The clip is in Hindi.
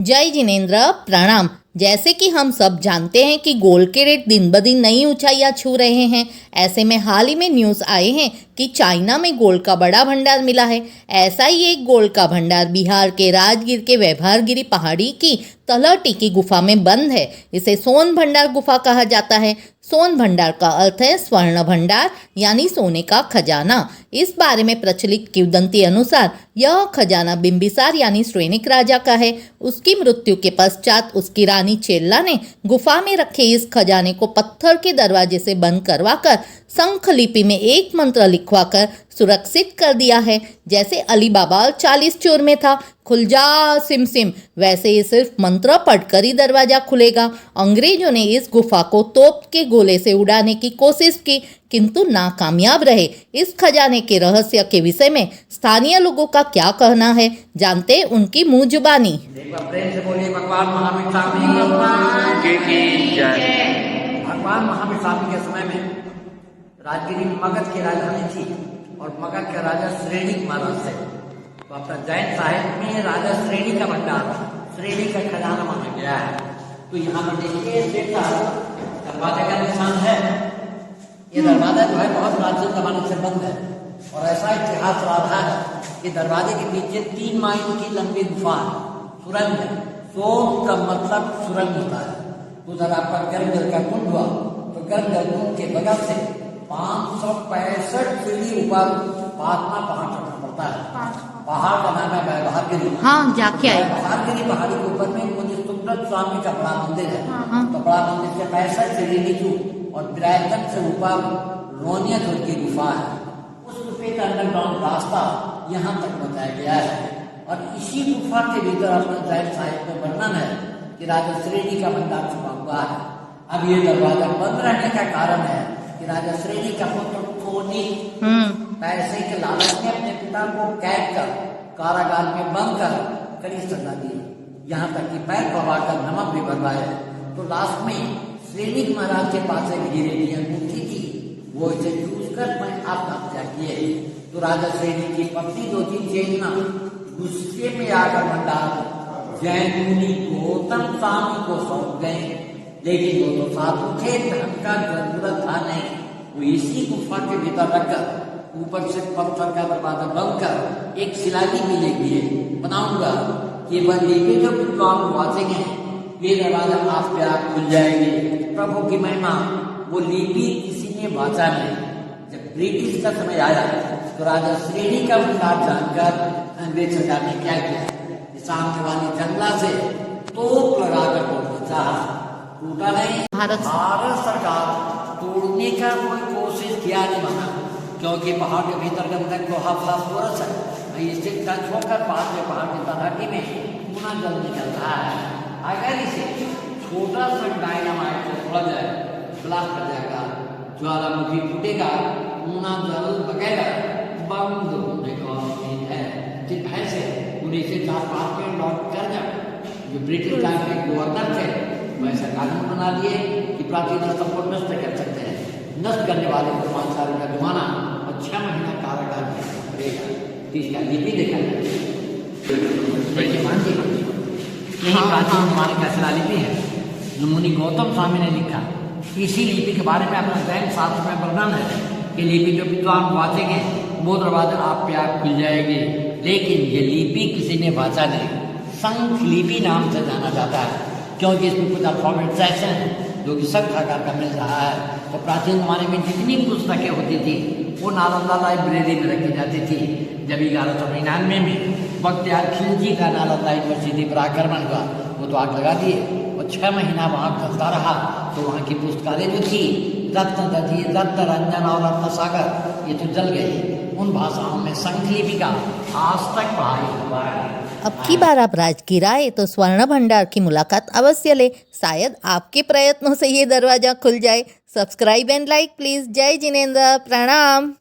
जय जिनेन्द्र, प्रणाम। जैसे कि हम सब जानते हैं कि गोल्ड के रेट दिन ब दिन नई ऊंचाइयां छू रहे हैं। ऐसे में हाल ही में न्यूज़ आए हैं कि चाइना में गोल्ड का बड़ा भंडार मिला है। ऐसा ही एक गोल्ड का भंडार बिहार के राजगीर के वैभारगिरी पहाड़ी की तलहटी की गुफा में बंद है। इसे सोन भंडार गुफा कहा जाता है। सोन भंडार का अर्थ है स्वर्ण भंडार, यानी सोने का खजाना। इस बारे में प्रचलित किंवदंती अनुसार यह खजाना बिंबिसार यानी श्रेनिक राजा का है। उसकी मृत्यु के पश्चात उसकी रानी चेल्ला ने गुफा में रखे इस खजाने को पत्थर के दरवाजे से बंद करवाकर शंख लिपि में एक मंत्र लिखवाकर सुरक्षित कर दिया है। जैसे अली बाबा 40 चोर में था, खुल जा सिम सिम, वैसे ही सिर्फ मंत्र पढ़कर ही दरवाजा खुलेगा। अंग्रेजों ने इस गुफा को तोप के गोले से उड़ाने की कोशिश की, किंतु नाकामयाब रहे। इस खजाने के रहस्य के विषय में स्थानीय लोगों का क्या कहना है, जानते हैं उनकी मुंह जुबानी। भगवान महावीर स्वामी के समय में राजगिरी मगध की राजधानी थी और मगध के राजा श्रेणी महाराज थे। तो अपना जैन साहिब में राजा श्रेणी का भंडार, श्रेणी का खजाना माना गया है। तो यहाँ पर देखिए दरवाजे का निशान है। ये दरवाजा जो है बहुत प्राचीन जमाने से बंद है और ऐसा इतिहास रहा है कि दरवाजे के पीछे 3 माइल की लंबी गुफा है, सुरंग है। सोम का मतलब सुरंग होता है। उधर आपका गर्भजल का कुंड हुआ तो गर्भजल कुंड के बगल से 565 सीढ़ी ऊपर पाटना पहाड़ चढ़ना पड़ता है। पहाड़ का नाम है वैभारगिरी। हाँ, जाके आए। वैभारगिरी पहाड़ी के ऊपर में मुझे सुब्रत स्वामी का बड़ा मंदिर है। तो बड़ा मंदिर से 65 सीढ़ी नीचे और विरायगंज से ऊपर रोनिया की गुफा है। उस गुफे का अंडरग्राउंड रास्ता यहाँ तक बताया गया है और इसी गुफा के भीतर अपना जैन साहिब में वर्णन है कि राजा श्रेणी का भंडार छुपा हुआ है। अब ये दरवाजा बंद रहने का कारण है कि राजा श्रेणी का पुत्र टोनी पैसे के लालच में अपने पिता को कैद कर कारागार में बंद कर कड़ी सजा दी, यहाँ तक कि पैर पवाकर नमक भी भरवाए। तो लास्ट में श्रेणी महाराज के पास एक हीरे की अंगूठी थी, वो इसे यूज कर मैं आत्महत्या किए। तो राजा श्रेणी की पत्नी दो तीन चेतना गुस्से में आकर भंडार जैन मुनि गौतम स्वामी को सौंप गए, लेकिन वो तो साधु थे, धन का जरूरत था नहीं। वो इसी गुफा के भीतर रखकर ऊपर से पत्थर का दरवाजा बंद कर एक शिलालिपि लिख दिए, बनाऊंगा कि वह लिपि जो विद्वान वाचेंगे ये दरवाजा आप पे आप खुल जाएंगे। प्रभु की महिमा, वो लिपि किसी ने वाचा नहीं। जब ब्रिटिश का समय आया तो राजा श्रेणी का भंडार जानकर अंग्रेज सरकार ने क्या किया, सामने वाली जंगला से तोप लगाकर तोड़ना चाहा, टूटा नहीं। भारत सरकार तोड़ने का कोई कोशिश किया नहीं बना, क्योंकि पहाड़ के भीतर के अंदर लोहा फास्फोरस है। इससे टच होकर पहाड़ की तलहटी में पूरा जल निकल रहा है। अगर इसे छोटा सा डायनामाइट से छोड़ा जाए, ब्लास्ट कर जाएगा, ज्वालामुखी फूटेगा, पूरा जल वगैरह बंद होने का उम्मीद है। ठीक ऐसे 1904 में लॉर्ड कर्जन जो ब्रिटिश टाइम के गवर्नर थे, वैसा कानून बना दिए कि प्राचीन सबको नष्ट कर सकते हैं। नष्ट करने वाले को 5 साल का जुर्माना और 6 महीना कारागार में पड़ेगा। इसका लिपि देखा देखिए, मान यही प्राचीन जमाने का शिलालिपि है जो मुनि गौतम स्वामी ने लिखा। इसी लिपि के बारे में अपना जैन शास्त्र में वर्णन है कि लिपि जो विद्वान वाचेंगे वो दरवाजा आप पे आप खुल जाएंगे। लेकिन ये लिपि किसी ने वाचा नहीं, शंख लिपि नाम से जाना जाता है, क्योंकि इसमें कुछ अल्फाबेट सेक्शन है जो कि शंख आकार का मिल रहा है। तो प्राचीन जमाने में जितनी पुस्तकें होती थी वो नालंदा लाइब्रेरी में रखी जाती थी। जब 1199 में बख्तियार खिलजी का नालंदा यूनिवर्सिटी पर आक्रमण हुआ, वो तो आग लगा दिए और 6 महीना वहाँ चलता रहा। तो वहाँ की पुस्तकालय जो थी रत्न दधी, रत्न रंजन और रत्न सागर, ये तो जल गई। उन भाषाओं में शंख लिपि का आज तक पढ़ाई हुआ है। अब की बार आप राजगीर आए तो स्वर्ण भंडार की मुलाकात अवश्य ले, शायद आपके प्रयत्नों से ये दरवाजा खुल जाए। Subscribe and like please. जय जिनेन्द्र, प्रणाम।